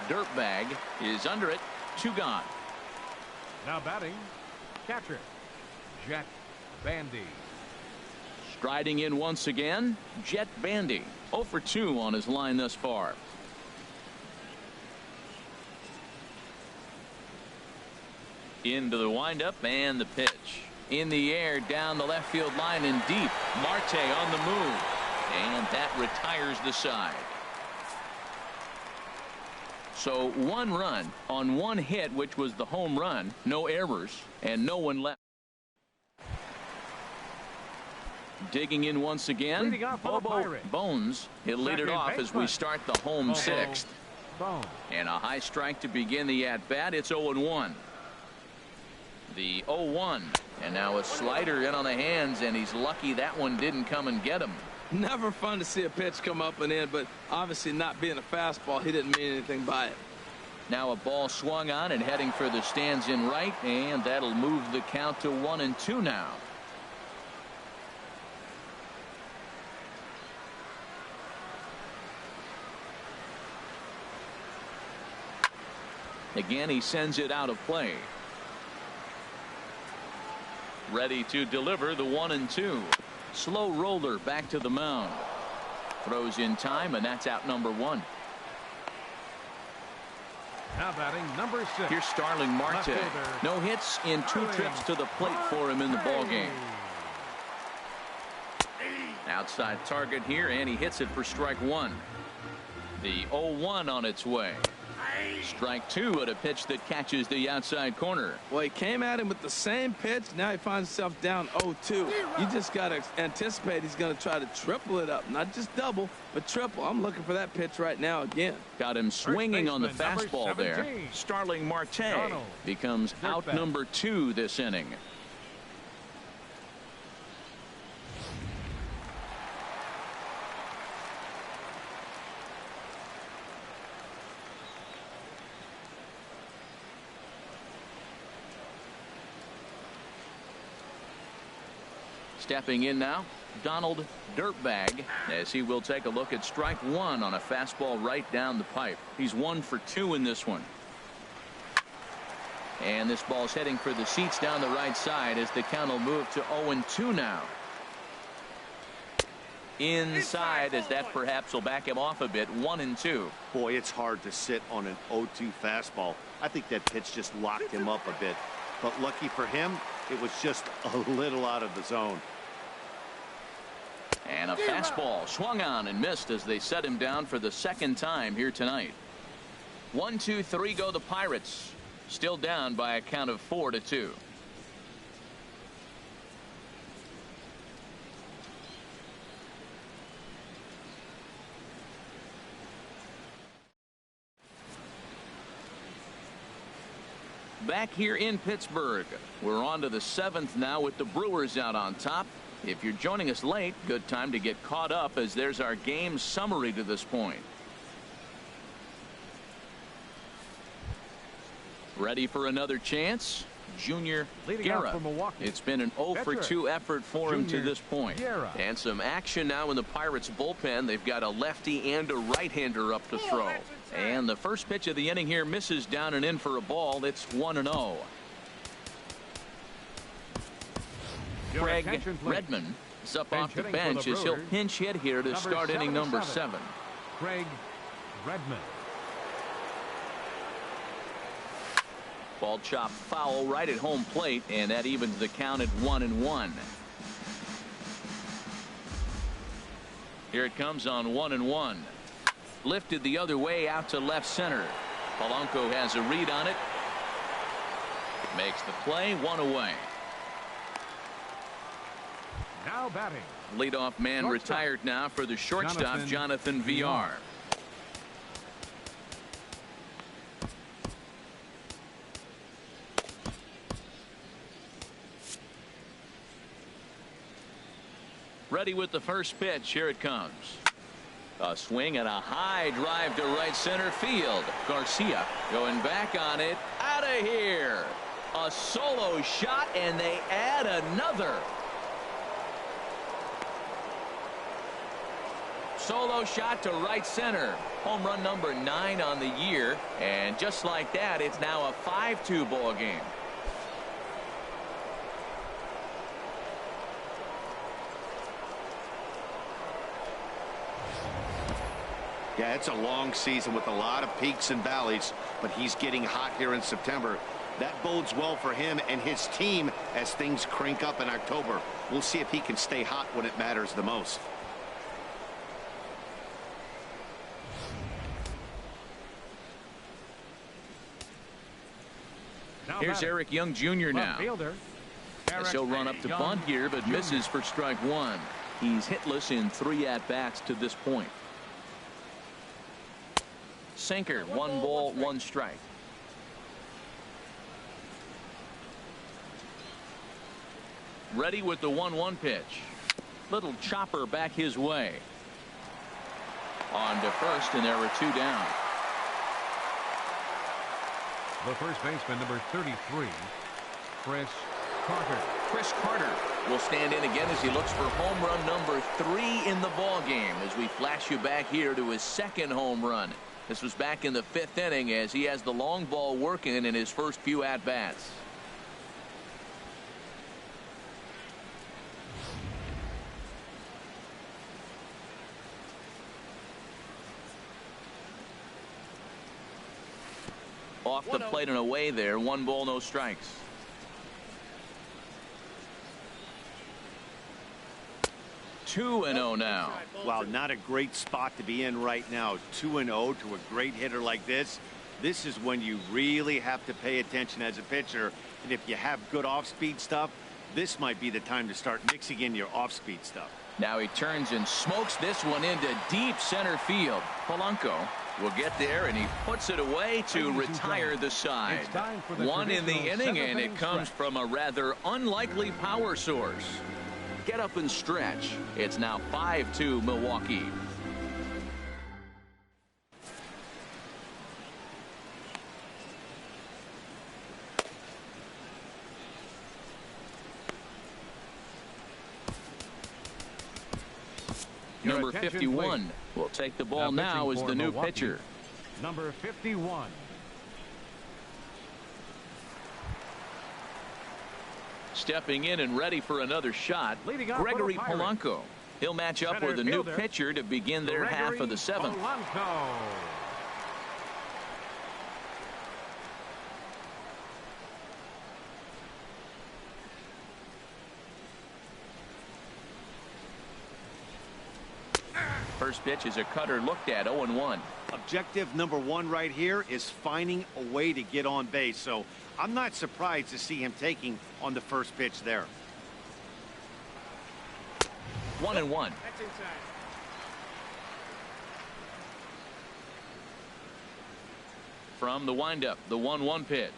Dirtbag is under it. 2 gone. Now batting, catcher, Jet Bandy. Striding in once again, Jet Bandy. 0 for 2 on his line thus far. Into the windup and the pitch. In the air, down the left field line and deep. Marte on the move. And that retires the side. So 1 run on 1 hit, which was the home run. No errors and no one left. Digging in once again, Bobo Bones. He'll lead it off as we start the home 6th. And a high strike to begin the at-bat. It's 0-1. The 0-1. And now a slider in on the hands, and he's lucky that one didn't come and get him. Never fun to see a pitch come up and in, but obviously not being a fastball, he didn't mean anything by it. Now a ball swung on and heading for the stands in right, and that'll move the count to 1-2 now. Again, he sends it out of play. Ready to deliver the 1-2. Slow roller back to the mound. Throws in time, and that's out number 1. Now batting number 6. Here's Starling Marte. No hits in 2 trips to the plate for him in the ballgame. Outside target here, and he hits it for strike 1. The 0-1 on its way. Strike 2 at a pitch that catches the outside corner. Well, he came at him with the same pitch. Now he finds himself down 0-2. You just got to anticipate he's going to try to triple it up. Not just double, but triple. I'm looking for that pitch right now again. Got him swinging on the fastball there. Starling Marte becomes out number 2 this inning. Stepping in now, Donald Dirtbag, as he will take a look at strike 1 on a fastball right down the pipe. He's 1 for 2 in this one. And this ball's heading for the seats down the right side as the count will move to 0-2 now. Inside, as that perhaps will back him off a bit. 1-2. Boy, it's hard to sit on an 0-2 fastball. I think that pitch just locked him up a bit. But lucky for him, it was just a little out of the zone. And a fastball swung on and missed as they set him down for the 2nd time here tonight. 1, 2, 3 go the Pirates. Still down by a count of 4-2. Back here in Pittsburgh, we're on to the 7th now with the Brewers out on top. If you're joining us late, good time to get caught up as there's our game summary to this point. Ready for another chance? Junior Guerra. It's been an 0 for 2 effort for him to this point. And some action now in the Pirates bullpen. They've got a lefty and a right-hander up to throw. And the first pitch of the inning here misses down and in for a ball. It's 1-0. Craig Redmond is up off the bench as he'll pinch hit here to start inning number 7. Craig Redmond. Ball chopped foul right at home plate, and that evens the count at 1-1. Here it comes on 1-1. Lifted the other way out to left center. Polanco has a read on it. Makes the play, 1 away. Now batting. Leadoff man retired now for the shortstop, Jonathan Villar. Ready with the first pitch. Here it comes. A swing and a high drive to right center field. Garcia going back on it. Out of here. A solo shot, and they add another. Solo shot to right center. Home run number 9 on the year. And just like that, it's now a 5-2 ball game. Yeah, it's a long season with a lot of peaks and valleys, but he's getting hot here in September. That bodes well for him and his team as things crank up in October. We'll see if he can stay hot when it matters the most. Here's Eric Young Jr. now. As he'll run up to bunt here, but misses for strike 1. He's hitless in 3 at-bats to this point. Sinker, 1 ball, 1 strike. Ready with the 1-1 pitch. Little chopper back his way. On to first, and there are 2 down. The first baseman, number 33, Chris Carter. Chris Carter will stand in again as he looks for home run number 3 in the ball game, as we flash you back here to his 2nd home run. This was back in the 5th inning as he has the long ball working in his first few at-bats. Off the plate and away there. 1 ball, no strikes. Two and 0 now. Wow, not a great spot to be in right now. 2-0 to a great hitter like this. This is when you really have to pay attention as a pitcher. And if you have good off-speed stuff, this might be the time to start mixing in your off-speed stuff. Now he turns and smokes this one into deep center field. Polanco will get there, and he puts it away to retire the side. 1 in the inning, and it comes from a rather unlikely power source. Get up and stretch. It's now 5-2 Milwaukee. Number 51 will take the ball now as the new pitcher. Number 51. Stepping in and ready for another shot, Gregory Polanco. He'll match up with the new pitcher to begin their half of the 7th. First pitch is a cutter looked at. 0-1. Objective number 1 right here is finding a way to get on base. So I'm not surprised to see him taking on the first pitch there. 1-1. From the windup, the 1-1 pitch.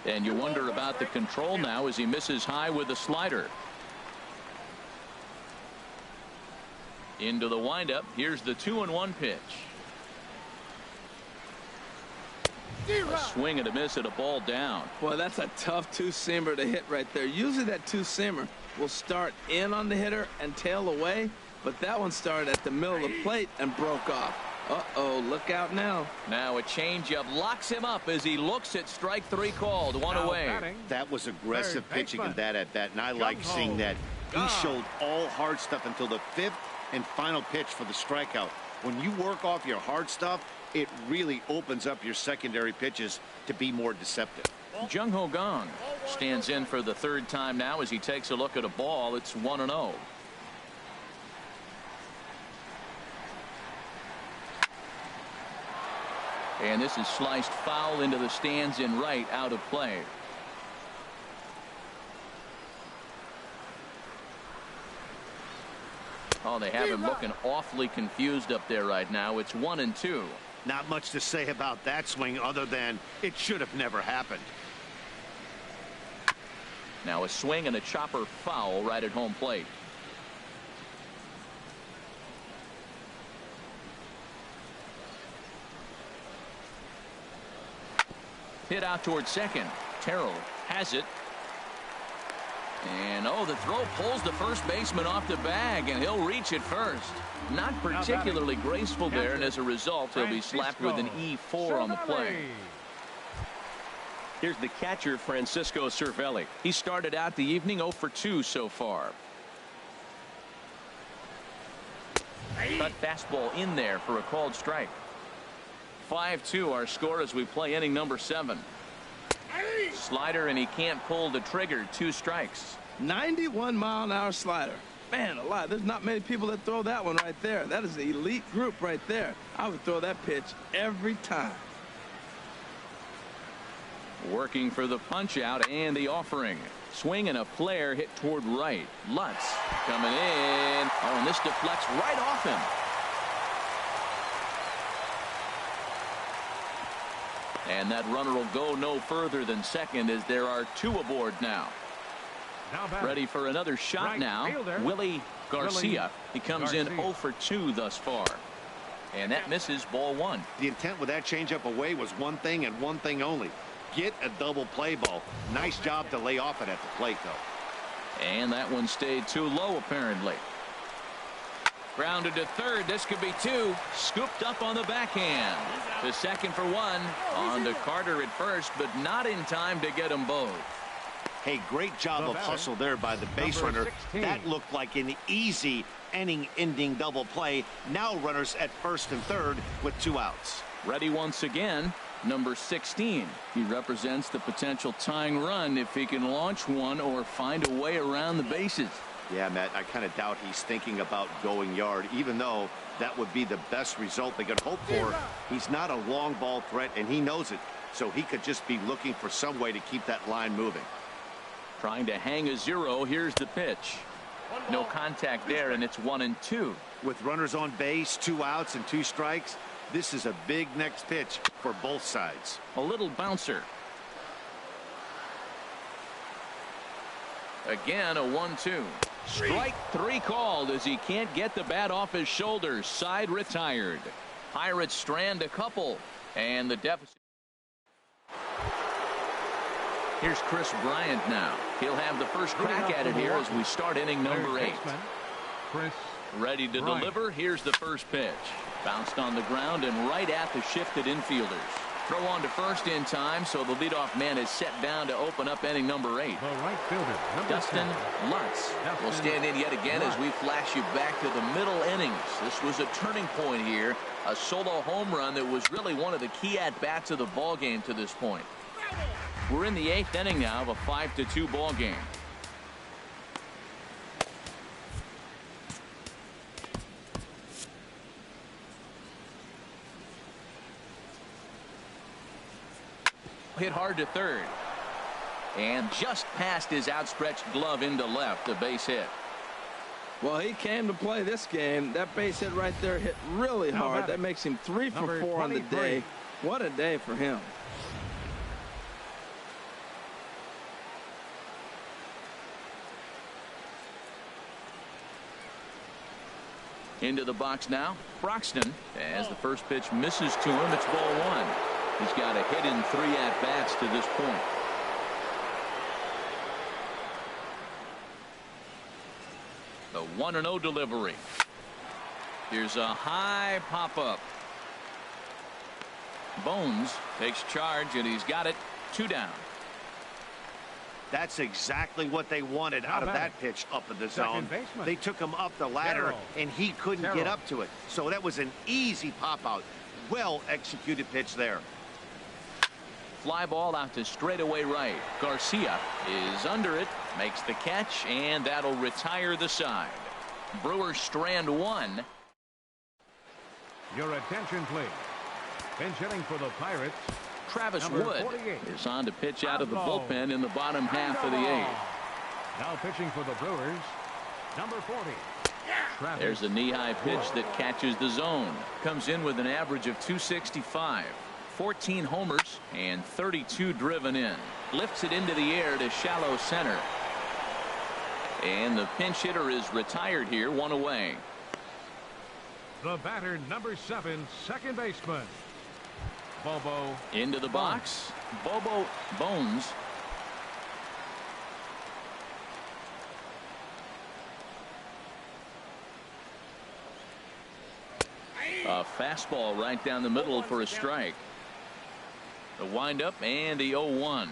And you wonder about the control now as he misses high with a slider. Into the windup. Here's the 2-1 pitch. A swing and a miss at a ball down. Boy, that's a tough 2-seamer to hit right there. Usually that 2-seamer will start in on the hitter and tail away, but that one started at the middle of the plate and broke off. Uh-oh, look out now. Now a changeup locks him up as he looks at strike 3 called. 1 away. That was aggressive pitching in that at bat, and I like seeing that. He showed all hard stuff until the 5th and final pitch for the strikeout. When you work off your hard stuff, it really opens up your secondary pitches to be more deceptive. Jung Ho Gong stands in for the 3rd time now as he takes a look at a ball. It's 1-0. And this is sliced foul into the stands in right, out of play. Oh, they have him looking awfully confused up there right now. It's 1-2. Not much to say about that swing other than it should have never happened. Now a swing and a chopper foul right at home plate. hit out towards second. Terrell has it. And the throw pulls the first baseman off the bag, and he'll reach it first. Not particularly graceful there, and as a result, he'll be slapped with an E4 on the play. Here's the catcher, Francisco Cervelli. He started out the evening 0 for 2 so far. Cut fastball in there for a called strike. 5-2 our score as we play inning number 7. Slider, and he can't pull the trigger. 2 strikes. 91-mile-an-hour slider. Man alive, there's not many people that throw that one right there. That is the elite group right there. I would throw that pitch every time. Working for the punch out and the offering. Swing and a flare hit toward right. Lutz coming in. And this deflects right off him. And that runner will go no further than second as there are 2 aboard now. Ready for another shot now. Willie Garcia. He comes in 0 for 2 thus far. And that misses, ball 1. The intent with that changeup away was one thing and one thing only. Get a double play ball. Nice job to lay off it at the plate, though. And that one stayed too low, apparently. Grounded to third. This could be 2. Scooped up on the backhand. To second for 1. On to Carter at first, but not in time to get them both. Hey, great job of hustle there by the base runner. 16. That looked like an easy inning-ending double play. Now runners at first and third with 2 outs. Ready once again. Number 16. He represents the potential tying run if he can launch one or find a way around the bases. Yeah, Matt, I kind of doubt he's thinking about going yard, even though that would be the best result they could hope for. He's not a long ball threat, and he knows it, so he could just be looking for some way to keep that line moving. Trying to hang a 0. Here's the pitch. No contact there, and it's 1-2. With runners on base, 2 outs and 2 strikes, this is a big next pitch for both sides. A little bouncer. Again, a 1-2. Strike 3 called as he can't get the bat off his shoulders. Side retired. Pirates strand a couple, and the deficit. Here's Chris Bryant now. He'll have the first crack at it here as we start inning number 8. Ready to deliver. Here's the first pitch. Bounced on the ground and right at the shifted infielders. Throw on to first in time, so the leadoff man is set down to open up inning number 8. The right fielder, Dustin Lutz will stand in yet again as we flash you back to the middle innings. This was a turning point here. A solo home run that was really one of the key at-bats of the ball game to this point. We're in the 8th inning now of a 5-2 ball game. Hit hard to third. And just past his outstretched glove into left, a base hit. Well, he came to play this game. That base hit right there hit really hard. That makes him 3 for 4 on the day. What a day for him. Into the box now, Broxton, as the first pitch misses to him. It's ball 1. He's got a hit in 3 at-bats to this point. The 1-0 delivery. Here's a high pop-up. Bones takes charge, and he's got it. 2 down. That's exactly what they wanted out of that pitch up in the zone. They took him up the ladder, and he couldn't get up to it. So that was an easy pop-out. Well-executed pitch there. Fly ball out to straightaway right. Garcia is under it, makes the catch, and that'll retire the side. Brewers strand 1. Your attention, please. Pinch hitting for the Pirates. Travis Number Wood 48. is on to pitch out of the bullpen in the bottom half of the 8th. Now pitching for the Brewers, number 40. Travis. There's a knee-high pitch that catches the zone. Comes in with an average of 265. 14 homers and 32 driven in. Lifts it into the air to shallow center. And the pinch hitter is retired here, 1 away. The batter, number 7, second baseman. Bobo into the box. Bobo Bones. A fastball right down the middle for a strike. The windup and the 0-1.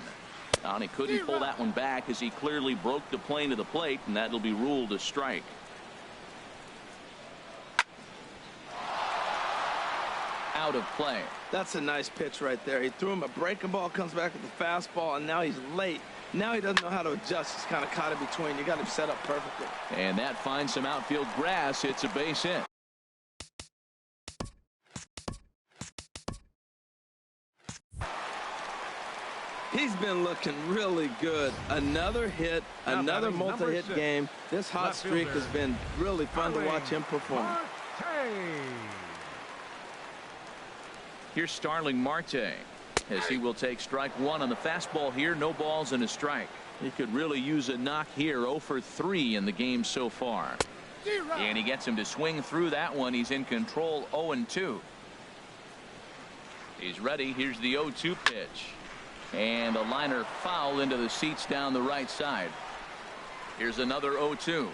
And he couldn't pull that one back as he clearly broke the plane of the plate, and that'll be ruled a strike. Out of play. That's a nice pitch right there. He threw him a breaking ball, comes back with the fastball, and now he's late. Now he doesn't know how to adjust. He's kind of caught in between. You got him set up perfectly. And that finds some outfield grass. It's a base hit. He's been looking really good. Another hit, another multi-hit game. This hot streak has been really fun to watch him perform. Here's Starling Marte as he will take strike one on the fastball here. No balls and a strike. He could really use a knock here. 0 for 3 in the game so far. And he gets him to swing through that one. He's in control. 0-2. He's ready. Here's the 0-2 pitch. And a liner foul into the seats down the right side. Here's another 0-2.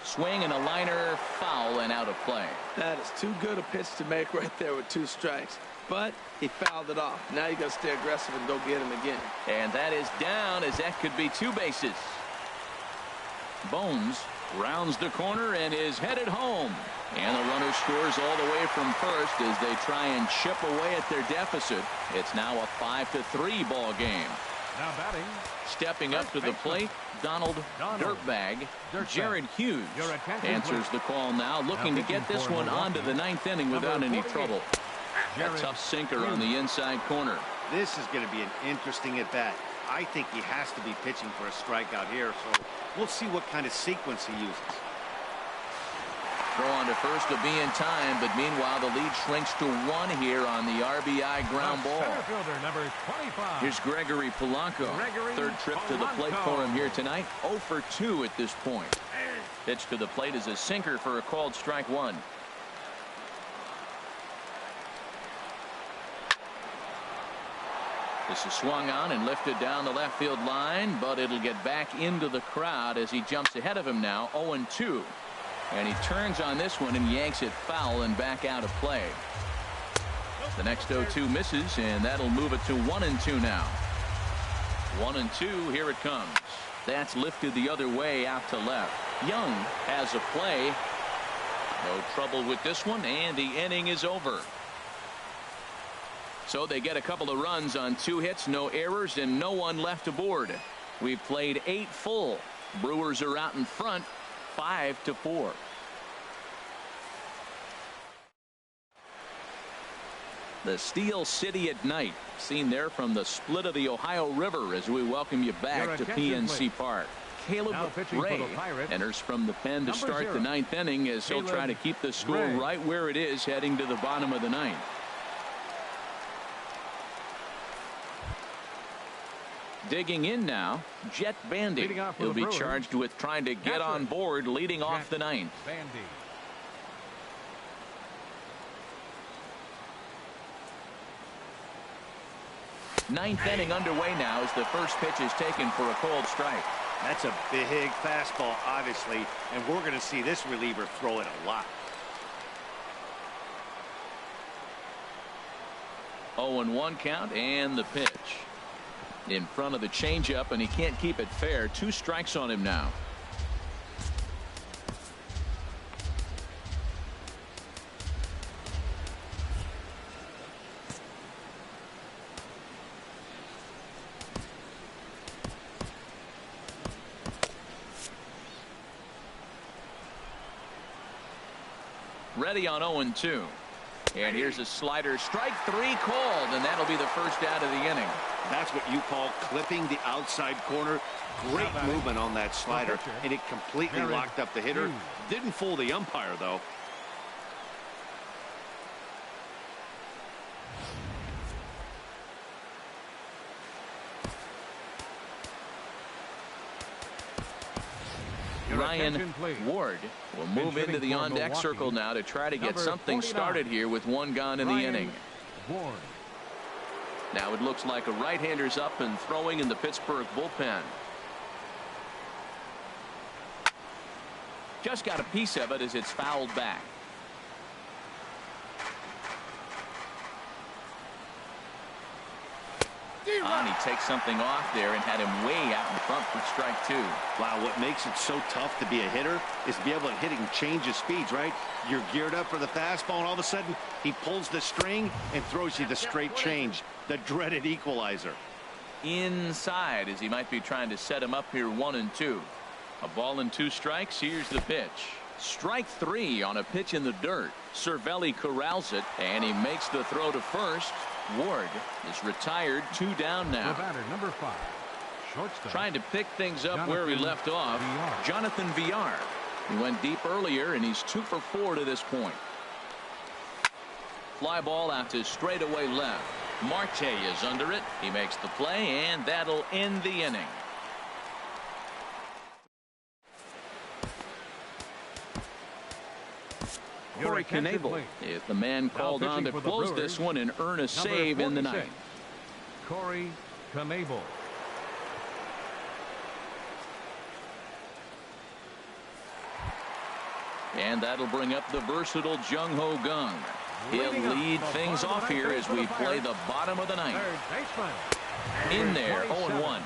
Swing and a liner foul and out of play. That is too good a pitch to make right there with 2 strikes. But he fouled it off. Now you got to stay aggressive and go get him again. And that is down as that could be 2 bases. Bones rounds the corner and is headed home. And the runner scores all the way from first as they try and chip away at their deficit. It's now a 5-3 ball game. Now batting. Stepping up to the plate, Donald Dirtbag. Jared Hughes answers the call now, looking to get this one onto the 9th inning without any trouble. A tough sinker on the inside corner. This is going to be an interesting at bat. I think he has to be pitching for a strikeout here, so we'll see what kind of sequence he uses. Throw on to first to be in time, but meanwhile the lead shrinks to 1 here on the RBI ground ball. Number 25. Here's Gregory Polanco. Third trip to the plate for him here tonight. 0 for 2 at this point. Pitch to the plate is a sinker for a called strike 1. This is swung on and lifted down the left field line, but it'll get back into the crowd as he jumps ahead of him now. 0-2. And he turns on this one and yanks it foul and back out of play. The next 0-2 misses, and that'll move it to 1-2 now. 1-2. Here it comes. That's lifted the other way out to left. Young has a play. No trouble with this one, and the inning is over. So they get a couple of runs on 2 hits, no errors, and no one left aboard. We've played 8 full. Brewers are out in front, 5-4. The Steel City at night, seen there from the split of the Ohio River as we welcome you back to PNC Park. Caleb Ray enters from the pen to start the 9th inning as he'll try to keep the score right where it is heading to the bottom of the 9th. Digging in now, Jet Bandy. He'll be charged with trying to get on board leading off the 9th. Ninth inning underway now as the first pitch is taken for a called strike. That's a big fastball, obviously, and we're going to see this reliever throw it a lot. 0-1 count and the pitch. In front of the changeup, and he can't keep it fair. 2 strikes on him now. Ready on 0-2. And here's a slider. Strike 3 called, and that'll be the first out of the inning. That's what you call clipping the outside corner. Great movement on that slider, and it completely locked up the hitter. Didn't fool the umpire, though. Ryan Ward will move into the on-deck circle now to try to get something started here with 1 gone in the inning. Ward. Now it looks like a right-hander's up and throwing in the Pittsburgh bullpen. Just got a piece of it as it's fouled back. And he takes something off there and had him way out in front for strike two. Wow, what makes it so tough to be a hitter is to be able to hit and change his speeds, right? You're geared up for the fastball, and all of a sudden he pulls the string and throws you the straight change, the dreaded equalizer. Inside, as he might be trying to set him up here 1-2. A ball and 2 strikes. Here's the pitch. Strike 3 on a pitch in the dirt. Cervelli corrals it, and he makes the throw to first. Ward is retired, 2 down now. The batter, number 5, shortstop. Trying to pick things up where he left off. Jonathan Villar. He went deep earlier, and he's 2 for 4 to this point. Fly ball out to straightaway left. Marte is under it. He makes the play, and that'll end the inning. Corey Knebel is the man called on to close this one and earn a save in the ninth. Corey Knebel. And that'll bring up the versatile Jung Ho Gung. He'll lead things off here as we play the bottom of the ninth. In there, 0-1.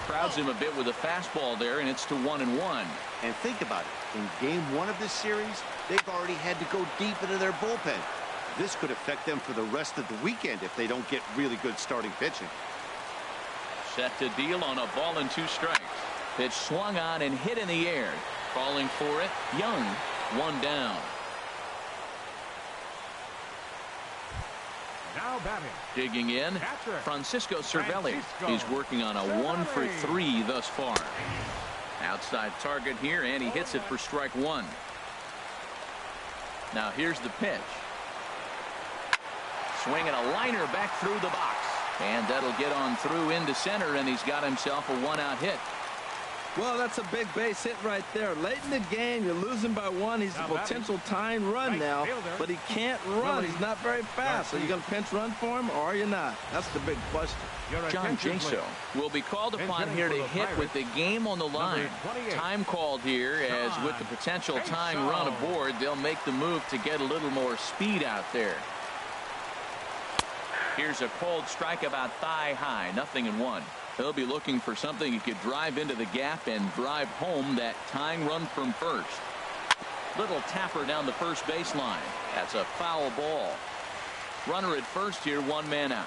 Crowds him a bit with a fastball there, and it's to 1-1. And think about it. In game 1 of this series, they've already had to go deep into their bullpen. This could affect them for the rest of the weekend if they don't get really good starting pitching. Set to deal on a ball and 2 strikes. Pitch swung on and hit in the air. Calling for it, Young, 1 down. Now batting. Digging in, Francisco Cervelli. He's working on a 1 for 3 thus far. Outside target here, and he hits it for strike 1. Now here's the pitch. Swinging a liner back through the box. And that'll get on through into center, and he's got himself a 1-out hit. Well, that's a big base hit right there. Late in the game, you're losing by 1. He's a potential tying run now, but he can't run. He's not very fast. So you're going to pinch run for him, or are you not? That's the big question. John Jaso will be called upon here to hit with the game on the line. Time called here, as with the potential tying run aboard, they'll make the move to get a little more speed out there. Here's a cold strike about thigh high, 0-1. He'll be looking for something he could drive into the gap and drive home that tying run from first. Little tapper down the first baseline. That's a foul ball. Runner at first here, 1 man out.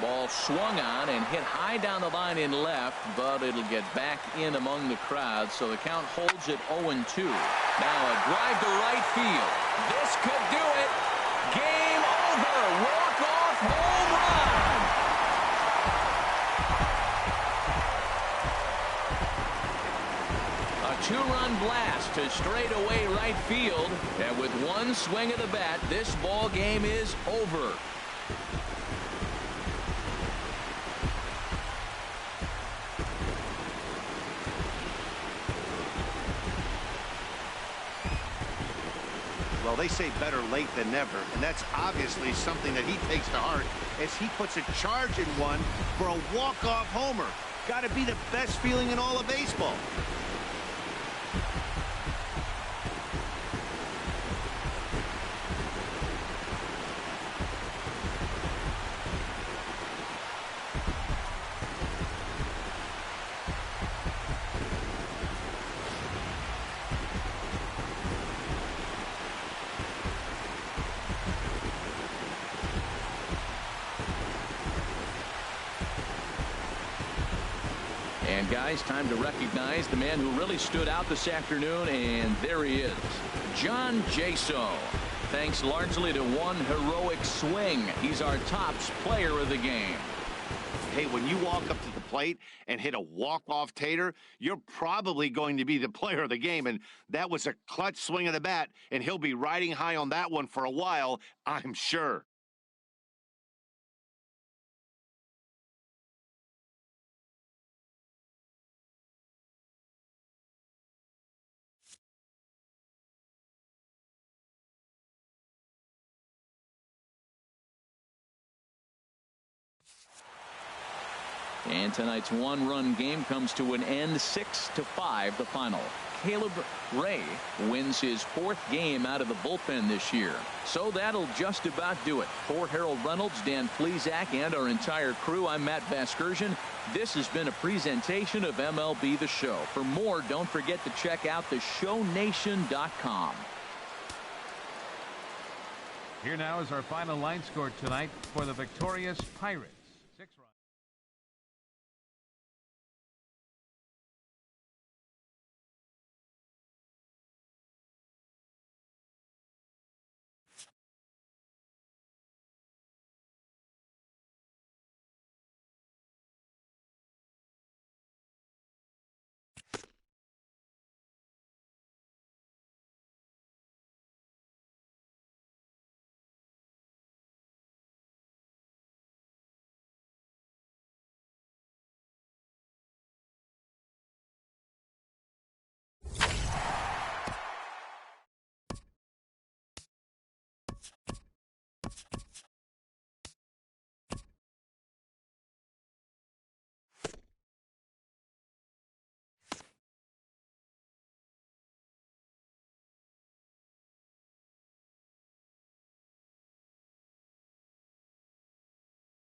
Ball swung on and hit high down the line in left, but it'll get back in among the crowd, so the count holds at 0-2. Now a drive to right field. This could do it. Game over. Walk-off home run. A 2-run blast to straightaway right field, and with 1 swing of the bat, this ball game is over. Well, they say better late than never, and that's obviously something that he takes to heart as he puts a charge in 1 for a walk-off homer. Got to be the best feeling in all of baseball. And guys, time to recognize the man who really stood out this afternoon, and there he is, John Jaso. Thanks largely to 1 heroic swing. He's our tops player of the game. Hey, when you walk up to the plate and hit a walk-off tater, you're probably going to be the player of the game, and that was a clutch swing of the bat, and he'll be riding high on that one for a while, I'm sure. And tonight's one-run game comes to an end, 6-5 the final. Caleb Ray wins his 4th game out of the bullpen this year. So that'll just about do it. For Harold Reynolds, Dan Plesac, and our entire crew, I'm Matt Vasgersian. This has been a presentation of MLB The Show. For more, don't forget to check out theshownation.com. Here now is our final line score tonight for the victorious Pirates. 6 runs.